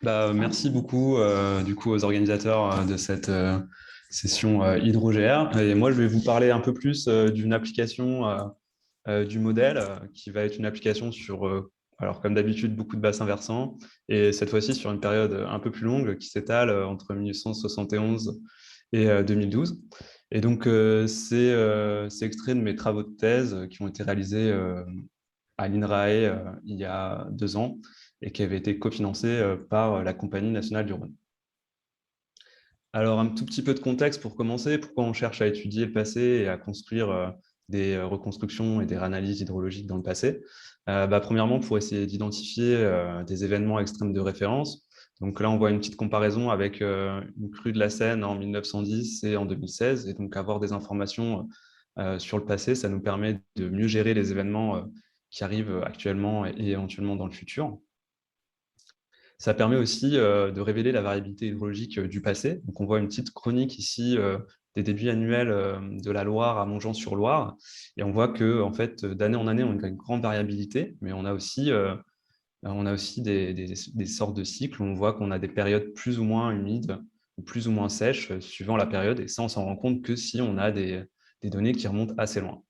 Merci beaucoup du coup aux organisateurs de cette session HydroGR. Et moi, je vais vous parler un peu plus d'une application du modèle qui va être une application sur, alors comme d'habitude, beaucoup de bassins versants, et cette fois-ci sur une période un peu plus longue qui s'étale entre 1971 et 2012. Et donc, c'est extrait de mes travaux de thèse qui ont été réalisés à l'INRAE il y a 2 ans et qui avait été cofinancé par la Compagnie nationale du Rhône. Alors, un tout petit peu de contexte pour commencer. Pourquoi on cherche à étudier le passé et à construire des reconstructions et des réanalyses hydrologiques dans le passé? Premièrement, pour essayer d'identifier des événements extrêmes de référence. Donc là, on voit une petite comparaison avec une crue de la Seine en 1910 et en 2016. Et donc, avoir des informations sur le passé, ça nous permet de mieux gérer les événements qui arrivent actuellement et éventuellement dans le futur. Ça permet aussi de révéler la variabilité hydrologique du passé. Donc, on voit une petite chronique ici des débits annuels de la Loire à Montjean-sur-Loire. Et on voit que, en fait, d'année en année, on a une grande variabilité, mais on a aussi des sortes de cycles où on voit qu'on a des périodes plus ou moins humides ou plus ou moins sèches suivant la période. Et ça, on s'en rend compte que si on a des données qui remontent assez loin.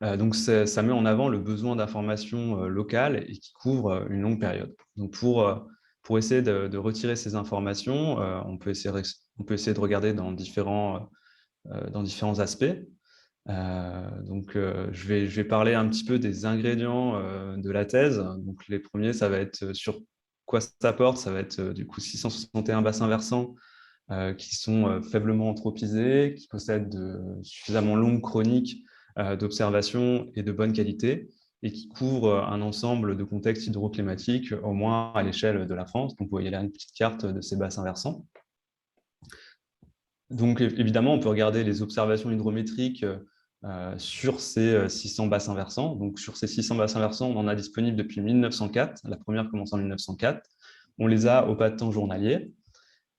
Donc, ça met en avant le besoin d'informations locales et qui couvrent une longue période. Donc, pour essayer de retirer ces informations, on peut essayer de regarder dans différents aspects. Donc, je vais parler un petit peu des ingrédients de la thèse. Donc, les premiers, ça va être sur quoi ça porte. Ça va être du coup 661 bassins versants qui sont faiblement anthropisés, qui possèdent de suffisamment longues chroniques d'observation et de bonne qualité, et qui couvrent un ensemble de contextes hydroclimatiques, au moins à l'échelle de la France. Donc, vous voyez là une petite carte de ces bassins versants. Donc, évidemment, on peut regarder les observations hydrométriques sur ces 600 bassins versants. Donc, sur ces 600 bassins versants, on en a disponible depuis 1904. La première commence en 1904. On les a au pas de temps journalier.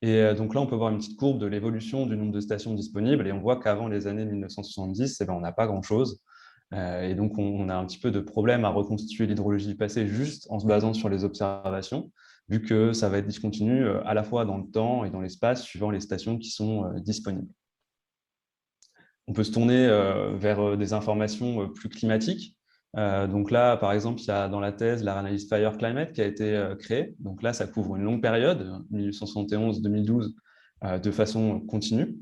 Et donc là, on peut voir une petite courbe de l'évolution du nombre de stations disponibles. Et on voit qu'avant les années 1970, on n'a pas grand-chose. Et donc, on a un petit peu de problème à reconstituer l'hydrologie du passé juste en se basant sur les observations, vu que ça va être discontinu à la fois dans le temps et dans l'espace, suivant les stations qui sont disponibles. On peut se tourner vers des informations plus climatiques. Donc là, par exemple, il y a dans la thèse la analyse Fire Climate qui a été créée. Donc là, ça couvre une longue période, 1871-2012, de façon continue.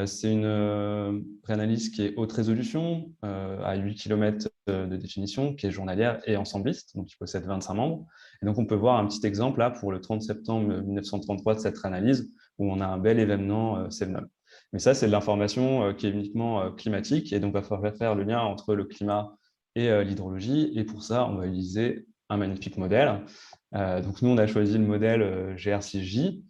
C'est une réanalyse qui est haute résolution, à 8 km de définition, qui est journalière et ensembliste, donc qui possède 25 membres. Et donc, on peut voir un petit exemple là pour le 30 septembre 1933 de cette réanalyse, où on a un bel événement Sevnom. Mais ça, c'est de l'information qui est uniquement climatique, et donc il va falloir faire le lien entre le climat et l'hydrologie. Et pour ça, on va utiliser un magnifique modèle. Donc nous, on a choisi le modèle GR6J,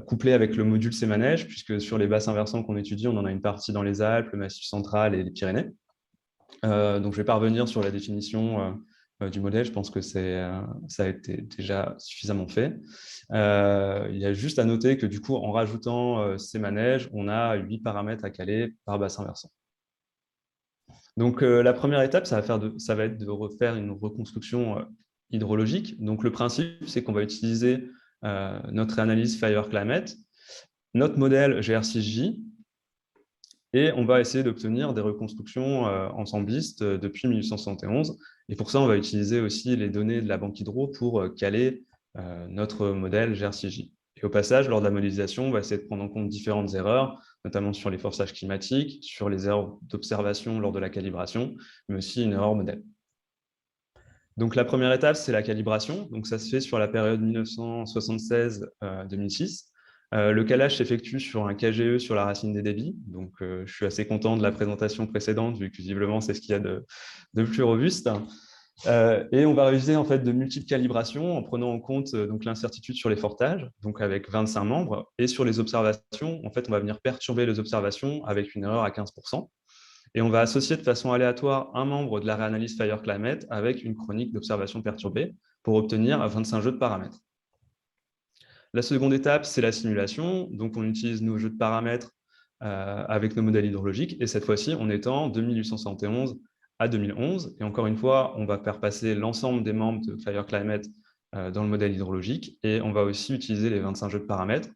couplé avec le module CEMANEJ, puisque sur les bassins versants qu'on étudie, on en a une partie dans les Alpes, le Massif central et les Pyrénées. Donc je ne vais pas revenir sur la définition du modèle, je pense que ça a été déjà suffisamment fait. Il y a juste à noter que du coup, en rajoutant ces manèges, on a 8 paramètres à caler par bassin versant. Donc la première étape, ça va être de refaire une reconstruction hydrologique. Donc le principe, c'est qu'on va utiliser notre analyse Fire Climate, notre modèle GR6J, et on va essayer d'obtenir des reconstructions ensemblistes depuis 1871. Et pour ça, on va utiliser aussi les données de la banque hydro pour caler notre modèle GR6J. Et au passage, lors de la modélisation, on va essayer de prendre en compte différentes erreurs, notamment sur les forçages climatiques, sur les erreurs d'observation lors de la calibration, mais aussi une erreur modèle. Donc la première étape, c'est la calibration. Donc ça se fait sur la période 1976-2006. Le calage s'effectue sur un KGE sur la racine des débits. Donc je suis assez content de la présentation précédente, vu que visiblement c'est ce qu'il y a de plus robuste. Et on va réaliser en fait de multiples calibrations en prenant en compte donc l'incertitude sur les fortages, donc avec 25 membres, et sur les observations, en fait on va venir perturber les observations avec une erreur à 15%. Et on va associer de façon aléatoire un membre de la réanalyse Fire Climate avec une chronique d'observation perturbée pour obtenir 25 jeux de paramètres. La seconde étape, c'est la simulation. Donc, on utilise nos jeux de paramètres avec nos modèles hydrologiques. Et cette fois-ci, on étend de 1871 à 2011. Et encore une fois, on va faire passer l'ensemble des membres de Fire Climate dans le modèle hydrologique. Et on va aussi utiliser les 25 jeux de paramètres.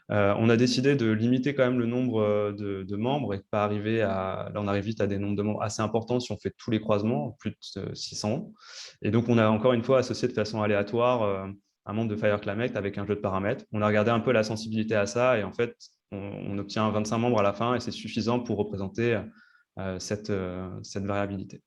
On a décidé de limiter quand même le nombre de membres et de pas arriver à… Là, on arrive vite à des nombres de membres assez importants si on fait tous les croisements, plus de 600. Et donc, on a encore une fois associé de façon aléatoire un membre de FireClimate avec un jeu de paramètres. On a regardé un peu la sensibilité à ça et en fait, on obtient 25 membres à la fin et c'est suffisant pour représenter cette variabilité.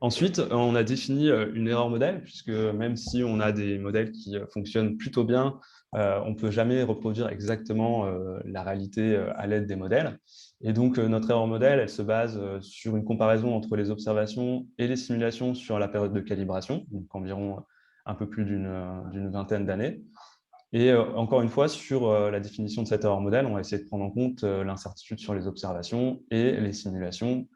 Ensuite, on a défini une erreur modèle, puisque même si on a des modèles qui fonctionnent plutôt bien, on ne peut jamais reproduire exactement la réalité à l'aide des modèles. Et donc, notre erreur modèle, elle se base sur une comparaison entre les observations et les simulations sur la période de calibration, donc environ un peu plus d'une vingtaine d'années. Et encore une fois, sur la définition de cette erreur modèle, on va essayer de prendre en compte l'incertitude sur les observations et les simulations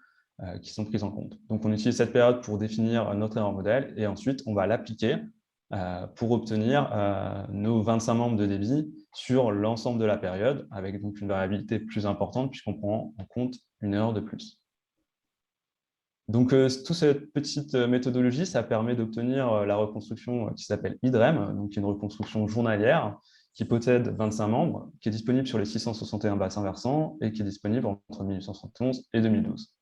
qui sont prises en compte. Donc, on utilise cette période pour définir notre erreur modèle et ensuite, on va l'appliquer pour obtenir nos 25 membres de débit sur l'ensemble de la période, avec donc une variabilité plus importante puisqu'on prend en compte une erreur de plus. Donc, toute cette petite méthodologie, ça permet d'obtenir la reconstruction qui s'appelle IDREM, donc une reconstruction journalière qui possède 25 membres, qui est disponible sur les 661 bassins versants et qui est disponible entre 1871 et 2012.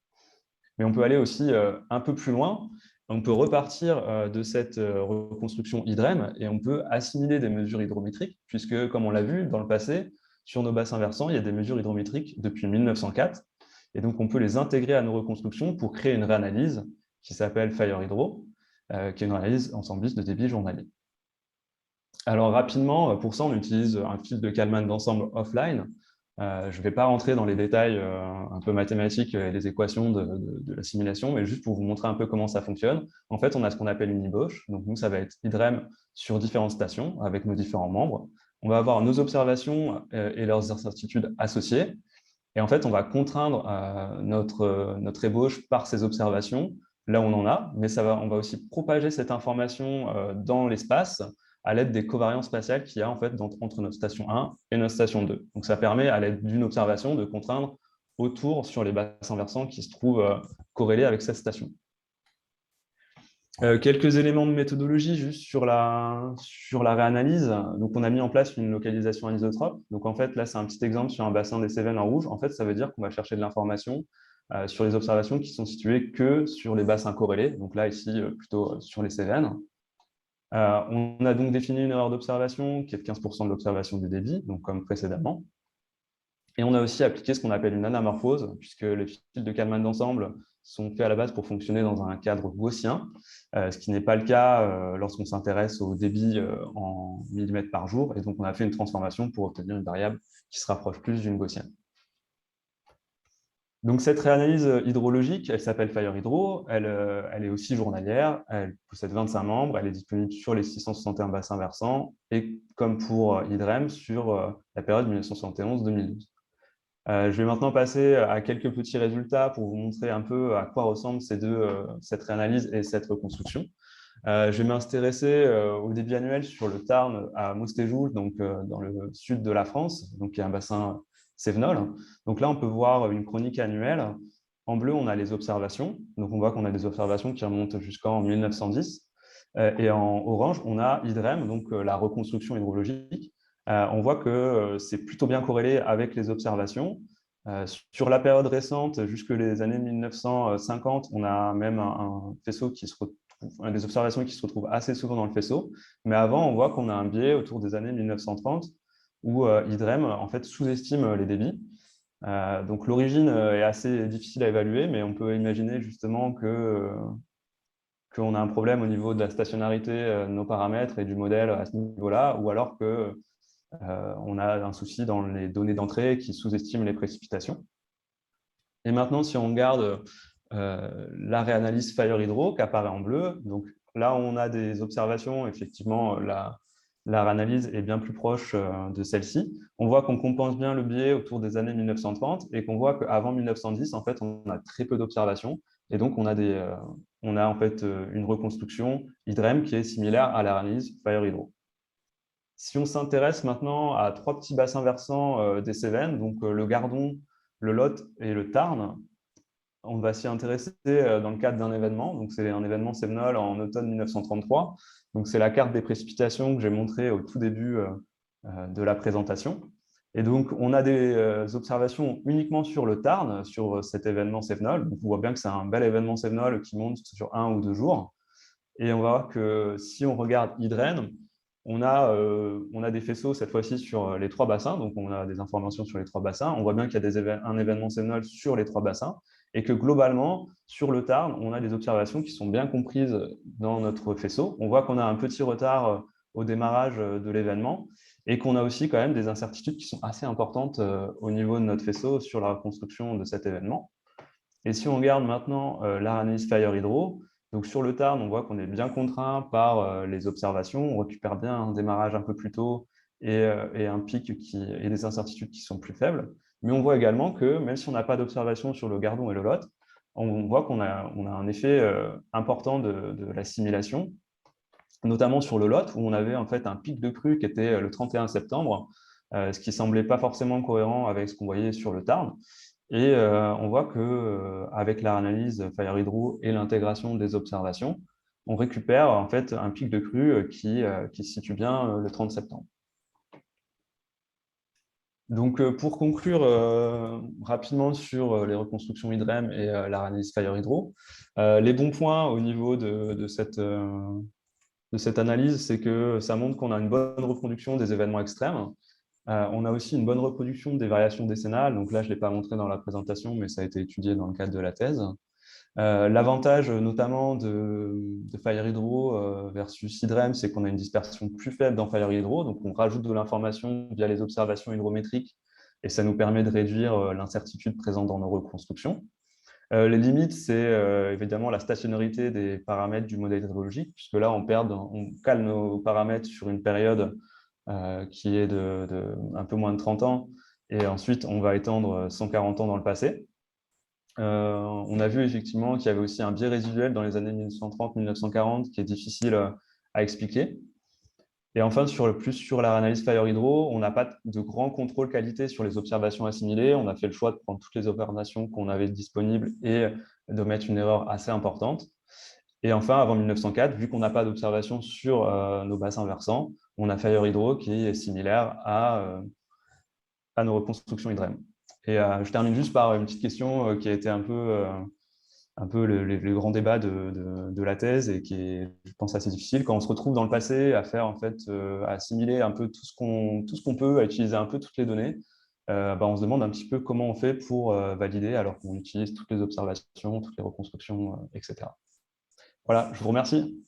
Mais on peut aller aussi un peu plus loin. On peut repartir de cette reconstruction IDREM et on peut assimiler des mesures hydrométriques, puisque, comme on l'a vu dans le passé, sur nos bassins versants, il y a des mesures hydrométriques depuis 1904. Et donc, on peut les intégrer à nos reconstructions pour créer une réanalyse qui s'appelle FireHydro, qui est une analyse ensembliste de débit journalier. Alors, rapidement, pour ça, on utilise un fil de Kalman d'ensemble offline. Je ne vais pas rentrer dans les détails un peu mathématiques et les équations de la simulation, mais juste pour vous montrer un peu comment ça fonctionne. En fait, on a ce qu'on appelle une ébauche. Donc, nous, ça va être IDREM sur différentes stations avec nos différents membres. On va avoir nos observations et leurs incertitudes associées. Et en fait, on va contraindre notre ébauche par ces observations, là où on en a, mais on va aussi propager cette information dans l'espace à l'aide des covariances spatiales qu'il y a en fait, entre notre station 1 et notre station 2. Donc, ça permet, à l'aide d'une observation, de contraindre autour sur les bassins versants qui se trouvent corrélés avec cette station. Quelques éléments de méthodologie juste sur la réanalyse. Donc, on a mis en place une localisation anisotrope. Donc, en fait, là, c'est un petit exemple sur un bassin des Cévennes en rouge. En fait, ça veut dire qu'on va chercher de l'information sur les observations qui sont situées que sur les bassins corrélés. Donc là, ici, plutôt sur les Cévennes. On a donc défini une erreur d'observation qui est de 15% de l'observation du débit, donc comme précédemment. Et on a aussi appliqué ce qu'on appelle une anamorphose, puisque les fils de Kalman d'ensemble sont faits à la base pour fonctionner dans un cadre gaussien, ce qui n'est pas le cas lorsqu'on s'intéresse au débit en millimètres par jour. Et donc, on a fait une transformation pour obtenir une variable qui se rapproche plus d'une gaussienne. Donc, cette réanalyse hydrologique, elle s'appelle FireHydro, elle est aussi journalière, elle possède 25 membres, elle est disponible sur les 661 bassins versants et, comme pour IDREM, sur la période 1971-2012. Je vais maintenant passer à quelques petits résultats pour vous montrer un peu à quoi ressemblent cette réanalyse et cette reconstruction. Je vais m'intéresser au débit annuel sur le Tarn à Moustéjoul, donc dans le sud de la France, donc il y a un bassin cévenol. Donc là, on peut voir une chronique annuelle. En bleu, on a les observations. Donc on voit qu'on a des observations qui remontent jusqu'en 1910. Et en orange, on a IDREM, donc la reconstruction hydrologique. On voit que c'est plutôt bien corrélé avec les observations. Sur la période récente, jusque les années 1950, on a même un faisceau qui se retrouve, des observations qui se retrouvent assez souvent dans le faisceau. Mais avant, on voit qu'on a un biais autour des années 1930 où IDREM en fait, sous-estime les débits. Donc l'origine est assez difficile à évaluer, mais on peut imaginer justement qu'on a un problème au niveau de la stationnarité de nos paramètres et du modèle à ce niveau-là, ou alors qu'on a un souci dans les données d'entrée qui sous-estiment les précipitations. Et maintenant, si on regarde la réanalyse FireHydro qui apparaît en bleu, donc là, on a des observations, effectivement, la réanalyse est bien plus proche de celle-ci. On voit qu'on compense bien le biais autour des années 1930 et qu'on voit qu'avant 1910, en fait, on a très peu d'observations. Et donc, on a en fait une reconstruction IDREM qui est similaire à la réanalyse FireHydro. Si on s'intéresse maintenant à trois petits bassins versants des Cévennes, donc le Gardon, le Lot et le Tarn, on va s'y intéresser dans le cadre d'un événement. Donc, c'est un événement séminal en automne 1933. Donc, c'est la carte des précipitations que j'ai montrée au tout début de la présentation. Et donc, on a des observations uniquement sur le Tarn, sur cet événement séminal. Donc, on voit bien que c'est un bel événement séminal qui monte sur 1 ou 2 jours. Et on va voir que si on regarde Hydrène, on a des faisceaux cette fois-ci sur les 3 bassins. Donc, on a des informations sur les 3 bassins. On voit bien qu'il y a un événement séminal sur les 3 bassins et que globalement, sur le Tarn, on a des observations qui sont bien comprises dans notre faisceau. On voit qu'on a un petit retard au démarrage de l'événement et qu'on a aussi quand même des incertitudes qui sont assez importantes au niveau de notre faisceau sur la reconstruction de cet événement. Et si on regarde maintenant l'analyse Fire Hydro, donc sur le Tarn, on voit qu'on est bien contraint par les observations. On récupère bien un démarrage un peu plus tôt et un pic et des incertitudes qui sont plus faibles. Mais on voit également que même si on n'a pas d'observation sur le Gardon et le Lot, on voit qu'on a un effet important de la simulation, notamment sur le Lot, où on avait en fait un pic de crue qui était le 31 septembre, ce qui ne semblait pas forcément cohérent avec ce qu'on voyait sur le Tarn. Et on voit qu'avec l'analyse Fire Hydro et l'intégration des observations, on récupère en fait un pic de crue qui se situe bien le 30 septembre. Donc, pour conclure rapidement sur les reconstructions Hydrem et l'analyse Fire Hydro, les bons points au niveau de cette analyse, c'est que ça montre qu'on a une bonne reproduction des événements extrêmes. On a aussi une bonne reproduction des variations décennales. Donc là, je ne l'ai pas montré dans la présentation, mais ça a été étudié dans le cadre de la thèse. L'avantage notamment de Fire Hydro versus Hydrem, c'est qu'on a une dispersion plus faible dans Fire Hydro. Donc on rajoute de l'information via les observations hydrométriques et ça nous permet de réduire l'incertitude présente dans nos reconstructions. Les limites, c'est évidemment la stationnarité des paramètres du modèle hydrologique, puisque là, on cale nos paramètres sur une période qui est de un peu moins de 30 ans, et ensuite, on va étendre 140 ans dans le passé. On a vu effectivement qu'il y avait aussi un biais résiduel dans les années 1930-1940 qui est difficile à expliquer. Et enfin, sur la analyse Fire Hydro, on n'a pas de grand contrôle qualité sur les observations assimilées. On a fait le choix de prendre toutes les observations qu'on avait disponibles et de mettre une erreur assez importante. Et enfin, avant 1904, vu qu'on n'a pas d'observation sur nos bassins versants, on a Fire Hydro qui est similaire à nos reconstructions Hydrem. Et je termine juste par une petite question qui a été un peu les grands débats de la thèse et qui est, je pense, assez difficile. Quand on se retrouve dans le passé à faire, en fait, à assimiler un peu tout ce qu'on peut, à utiliser un peu toutes les données, on se demande un petit peu comment on fait pour valider alors qu'on utilise toutes les observations, toutes les reconstructions, etc. Voilà, je vous remercie.